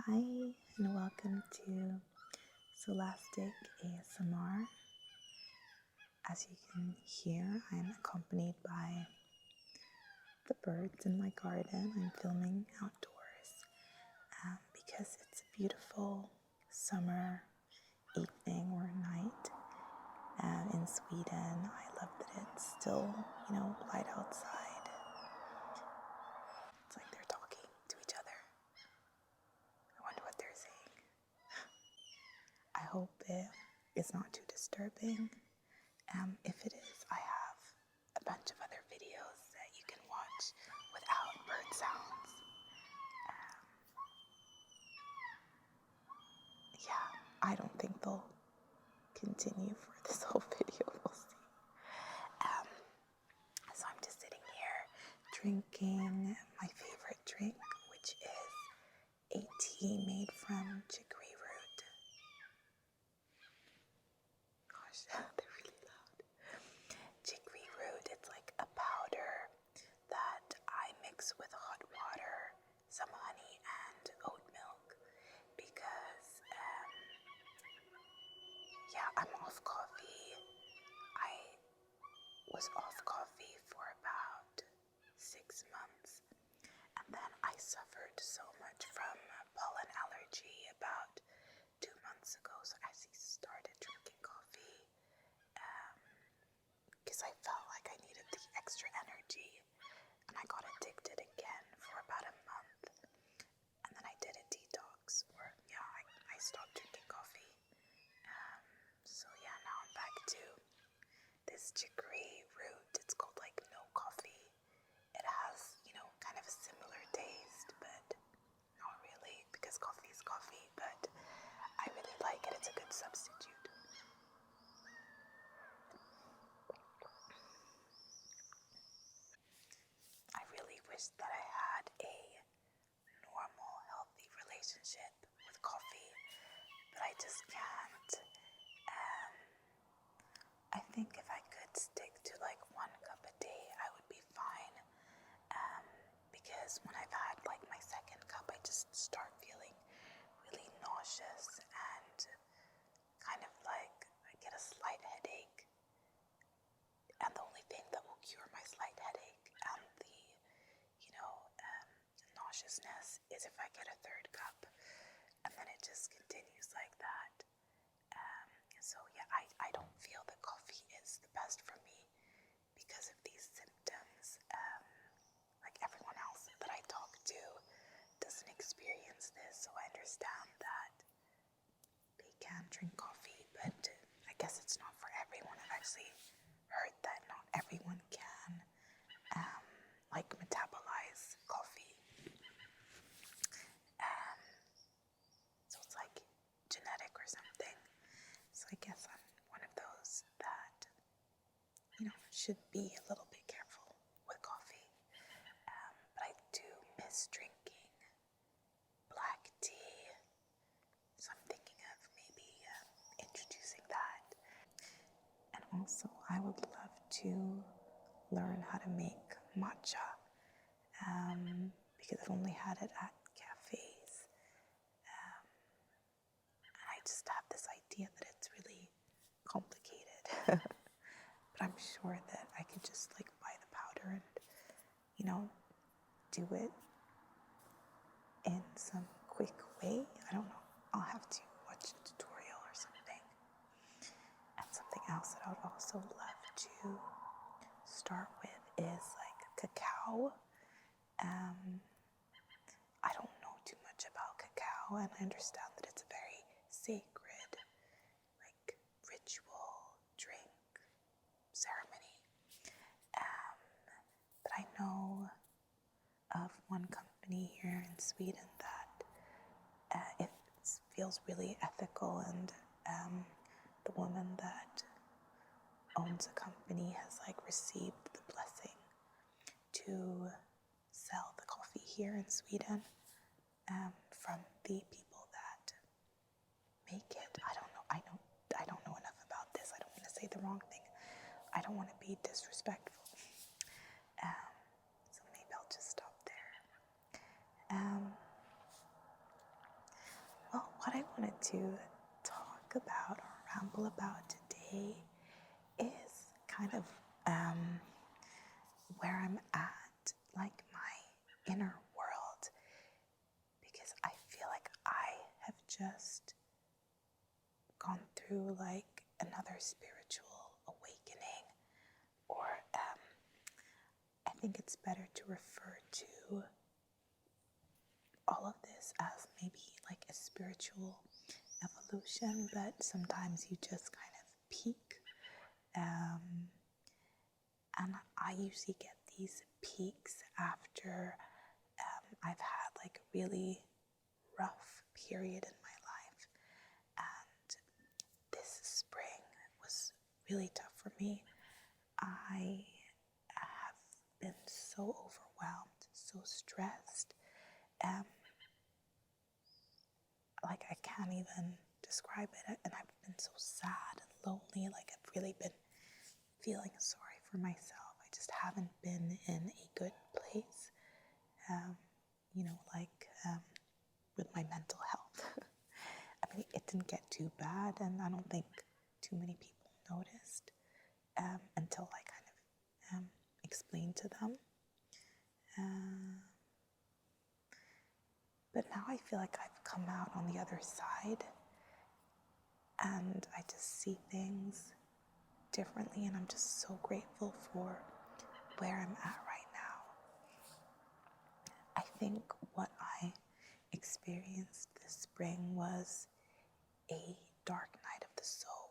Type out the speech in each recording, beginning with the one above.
Hi, and welcome to Scholastic ASMR. As you can hear, I'm accompanied by the birds in my garden. I'm filming outdoors because it's a beautiful summer evening or night in Sweden. I love that it's still, light outside. It's like they're talking to each other. I wonder what they're saying. I hope it is not too disturbing. If it is, I have a bunch of other videos that you can watch without bird sounds. Yeah, I don't think they'll continue for this whole video. We'll see. So I'm just sitting here drinking my favorite drink, which is a tea made from chicory root. Gosh, they're really loud. Chicory root, it's like a powder that I mix with hot water, some honey, and oat milk because, I'm off coffee. I was off coffee for about 6 months, and then I suffered so much from pollen allergy about 2 months ago, so I started drinking coffee because I felt like I needed the extra energy, and I got addicted again for about a month, and then I did a detox, I stopped drinking coffee. Now I'm back to this chicory root. It's called like no coffee. It has, kind of a similar taste, but not really because coffee is coffee, but I really like it. It's a good substitute. I really wish that I had a normal, healthy relationship with coffee, but I just can't. I think if I could stick to like 1 cup a day, I would be fine. Because when I've had like my 2nd cup, I just start feeling really nauseous and kind of like I get a slight headache. And the only thing that will cure my slight headache and the, nauseousness is if I get a 3rd cup. And then it just continues like that. I don't feel that coffee is the best for me because of these symptoms. Like everyone else that I talk to doesn't experience this, so I understand that they can drink coffee, but I guess it's not for everyone. I've actually heard that not everyone can metabolize coffee. So it's like genetic or something. So I guess I'm one of those that, should be a little bit careful with coffee. But I do miss drinking black tea. So I'm thinking of maybe introducing that. And also I would love to learn how to make matcha because I've only had it at cafes. And I just have this idea that it's really complicated. But I'm sure that I could just like buy the powder and, do it in some quick way. I don't know. I'll have to watch a tutorial or something. And something else that I would also love to start with is like cacao. I don't know too much about cacao, and I understand that it's a very sacred, like, ritual, drink, ceremony. But I know of one company here in Sweden that it feels really ethical, and the woman that owns a company has like received the blessing to sell the coffee here in Sweden from the people that make it. I don't know enough about this. I don't want to say the wrong thing. I don't want to be disrespectful. So maybe I'll just stop there. I wanted to talk about or ramble about today is kind of where I'm at, like my inner world, because I feel like I have just gone through like another spiritual awakening, or I think it's better to refer to all of this as maybe like a spiritual evolution, but sometimes you just kind of peak. And I usually get these peaks after I've had like a really rough period in my life. And this spring was really tough for me. I have been so overwhelmed, so stressed. Like I can't even describe it. And I've been so sad and lonely. Like I've really been feeling sorry for myself. I just haven't been in a good place, with my mental health. I mean, it didn't get too bad, and I don't think too many people noticed until I kind of explained to them. But now I feel like I've come out on the other side, and I just see things differently, and I'm just so grateful for where I'm at right now. I think what I experienced this spring was a dark night of the soul.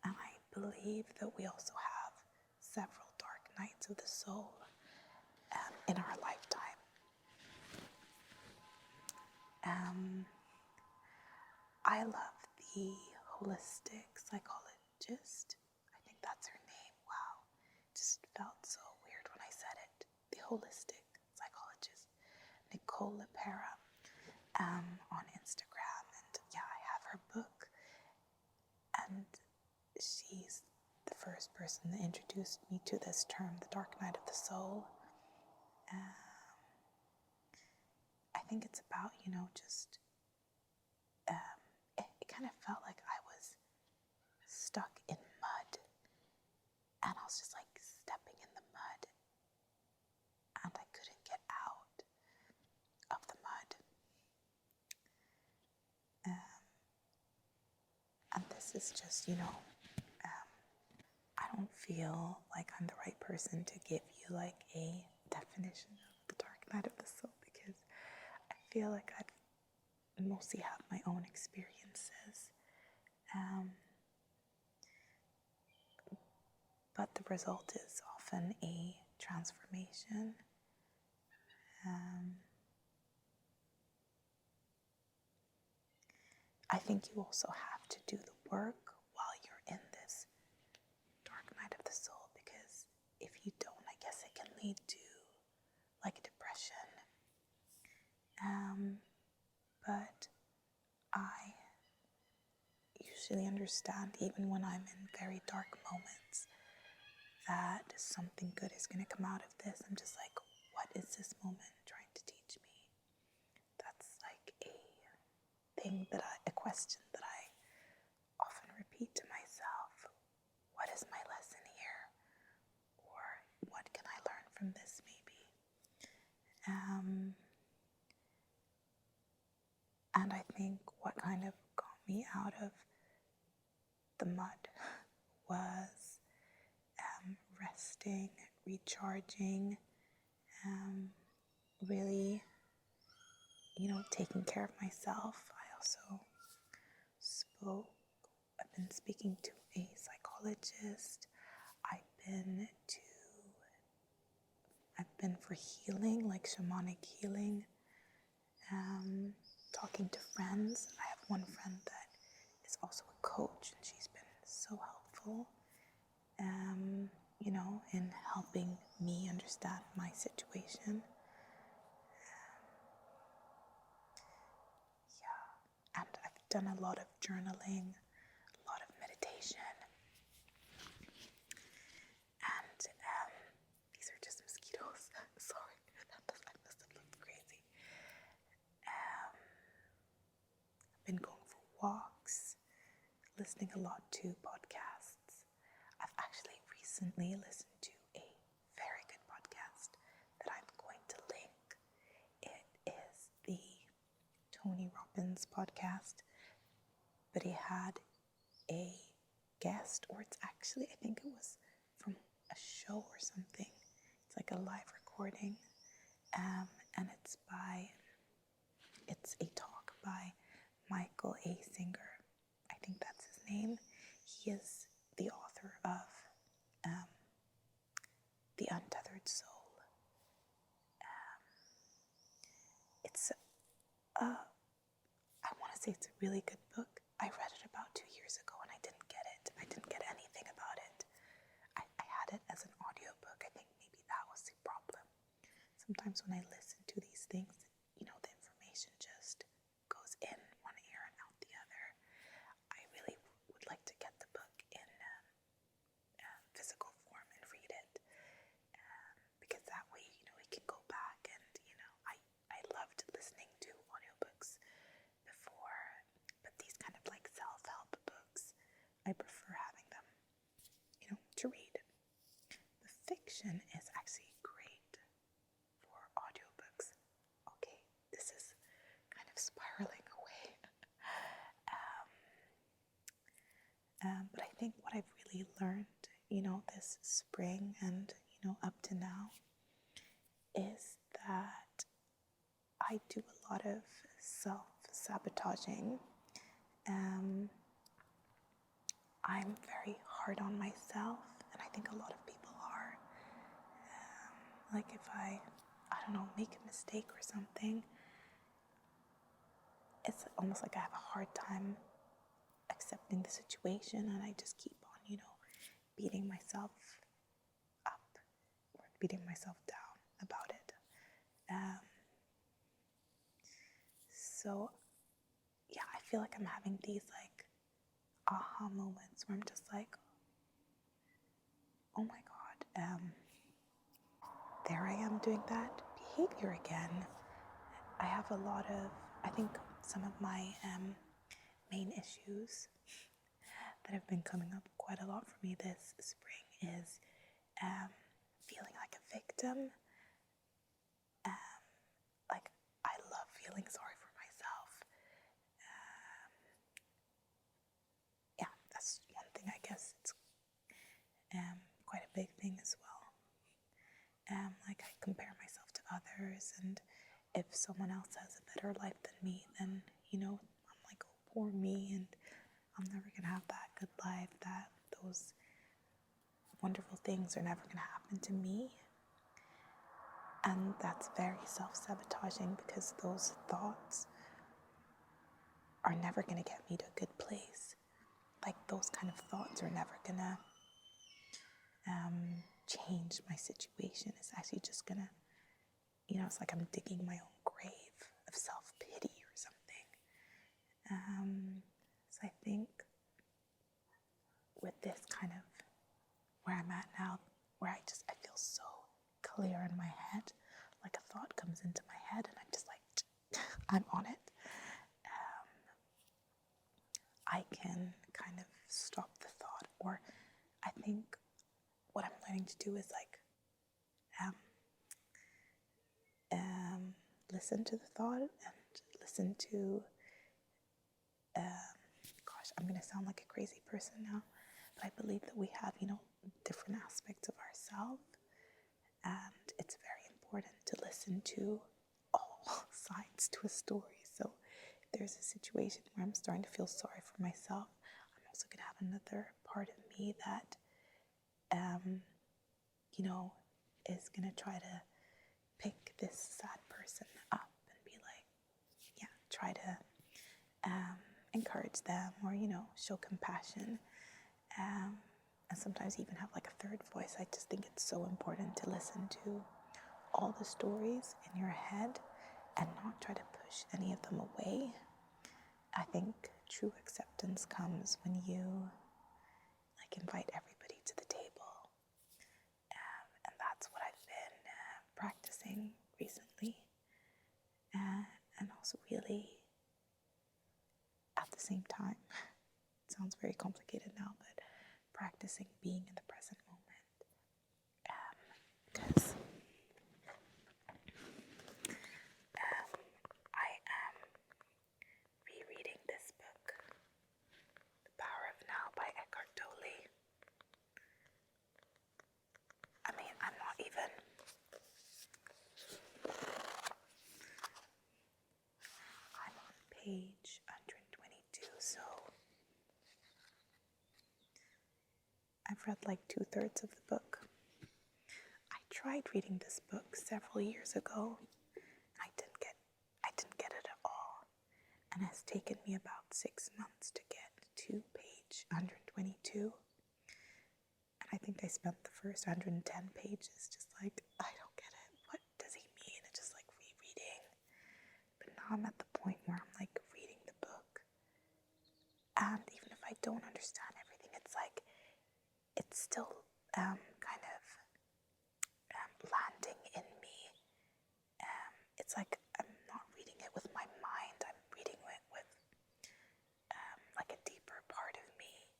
And I believe that we also have several dark nights of the soul in our lifetime. I love the holistic psychologist. I think that's her name. Wow. It just felt so weird when I said it. The holistic psychologist, Nicole LePera, on Instagram. And yeah, I have her book. And she's the first person that introduced me to this term, the dark night of the soul. I think it's about, just, it kind of felt like I was stuck in mud, and I was just like stepping in the mud, and I couldn't get out of the mud. And this is just, I don't feel like I'm the right person to give you like a definition of the dark night of the soul, because I feel like I've mostly have my own experiences. But the result is often a transformation. I think you also have to do the work while you're in this dark night of the soul, because if you don't, I guess it can lead to like depression. But I usually understand, even when I'm in very dark moments, that something good is going to come out of this. I'm just like, what is this moment trying to teach me? That's like a question that I often repeat to myself. What is my lesson here? Or what can I learn from this maybe? And I think what kind of got me out of the mud was resting, recharging, really, taking care of myself. I also I've been speaking to a psychologist. I've been for healing, like shamanic healing, talking to friends. I have one friend that is also a coach, and she's been so helpful, in helping me understand my situation. And I've done a lot of journaling, a lot of meditation. And these are just mosquitoes. Sorry, I must have looked crazy. listening a lot to podcasts. I've actually recently listened to a very good podcast that I'm going to link. It is the Tony Robbins podcast, but he had a guest, or it's actually, I think it was from a show or something. It's like a live recording, and it's a talk by Michael A. Singer. I think that's his name. He is the author of The Untethered Soul. It's I want to say it's a really good book. I read it about 2 years ago and I didn't get it. I didn't get anything about it. I had it as an audiobook. I think maybe that was the problem. Sometimes when I listen to these things, the information just goes in one ear and out the other. I really would like to get the book in physical form and read it, because that way, we can go back and, I loved listening to audiobooks before, but these kind of like self-help books, I prefer having them, to read. The fiction is actually great for audiobooks. Okay, this is kind of spiraling away. But I think what I've really learned, this spring and, up to now, is that I do a lot of self-sabotaging. I'm very hard on myself, and I think a lot of people are. Like if I don't know, make a mistake or something, it's almost like I have a hard time accepting the situation, and I just keep on, beating myself up or beating myself down about it. So yeah, I feel like I'm having these like aha moments where I'm just like, oh my God, there I am doing that behavior again. I have a lot of, I think some of my main issues that have been coming up quite a lot for me this spring is feeling like a victim. Like, I love feeling sorry for myself. Yeah, that's one thing, I guess. It's quite a big thing as well. Like, I compare myself to others, and if someone else has a better life than me, then, I'm like, oh, poor me, and I'm never going to have that good life, that those wonderful things are never going to happen to me. And that's very self-sabotaging, because those thoughts are never going to get me to a good place. Like, those kind of thoughts are never going to change my situation. It's actually just going to, it's like I'm digging my own grave of self-pity or something. So I think with this kind of where I'm at now, where I feel so clear in my head, like a thought comes into my head and I'm just like, I'm on it. I can kind of stop the thought, or I think what I'm learning to do is like listen to the thought and listen to, gosh, I'm going to sound like a crazy person now, but I believe that we have, different aspects of ourselves, and it's very important to listen to all sides to a story. So if there's a situation where I'm starting to feel sorry for myself, I'm also going to have another part of me that, is going to try to pick this sad person up and be like, yeah, try to encourage them, or, show compassion. And sometimes even have like a third voice. I just think it's so important to listen to all the stories in your head and not try to push any of them away. I think true acceptance comes when you like invite everybody to the table. And that's what I've been practicing recently. And also really at the same time. So sounds very complicated now, but practicing being in the present moment. Because I am rereading this book, The Power of Now by Eckhart Tolle. I mean, I'm not even... I'm on page 122, so I've read like 2/3 of the book. I tried reading this book several years ago, and I didn't get it at all. And it has taken me about 6 months to get to page 122. And I think I spent the first 110 pages just like, I don't get it. What does he mean? And just like rereading. But now I'm at the point where I'm like reading the book. And even if I don't understand everything, it's like, it's still kind of landing in me. It's like I'm not reading it with my mind. I'm reading it with like a deeper part of me.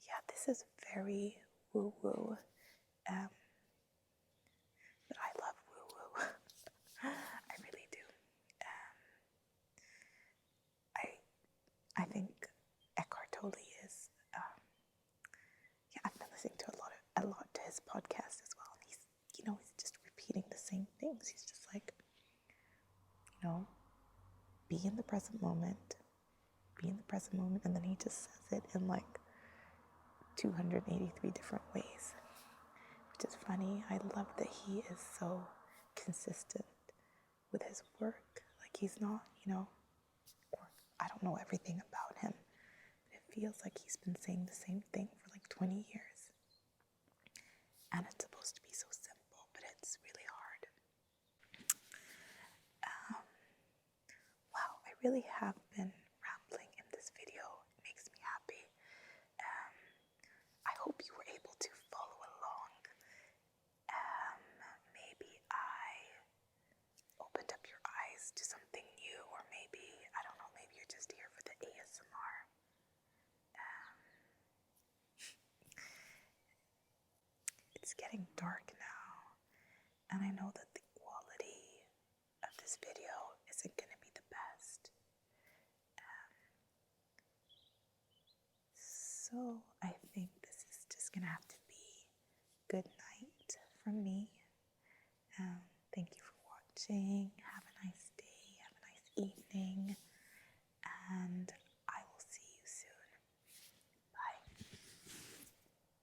Yeah, this is very woo-woo. But I love woo-woo. I really do. I think Eckhart Tolle is, I've been listening to a lot to his podcast as well. And he's just repeating the same things. He's just like, be in the present moment. Be in the present moment. And then he just says it in like 283 different ways, which is funny. I love that he is so consistent with his work. Like he's not, or I don't know everything about him, but it feels like he's been saying the same thing for like 20 years. And it's supposed to be so simple, but it's really hard. Wow, I really have been rambling in this video. It makes me happy. I hope you were able to follow along. Maybe I opened up your eyes to something new, or maybe, I don't know, maybe you're just here for the ASMR. It's getting dark now, and I know that the quality of this video isn't going to be the best. So I think this is just going to have to be good night from me. Thank you for watching. Have a nice day. Have a nice evening.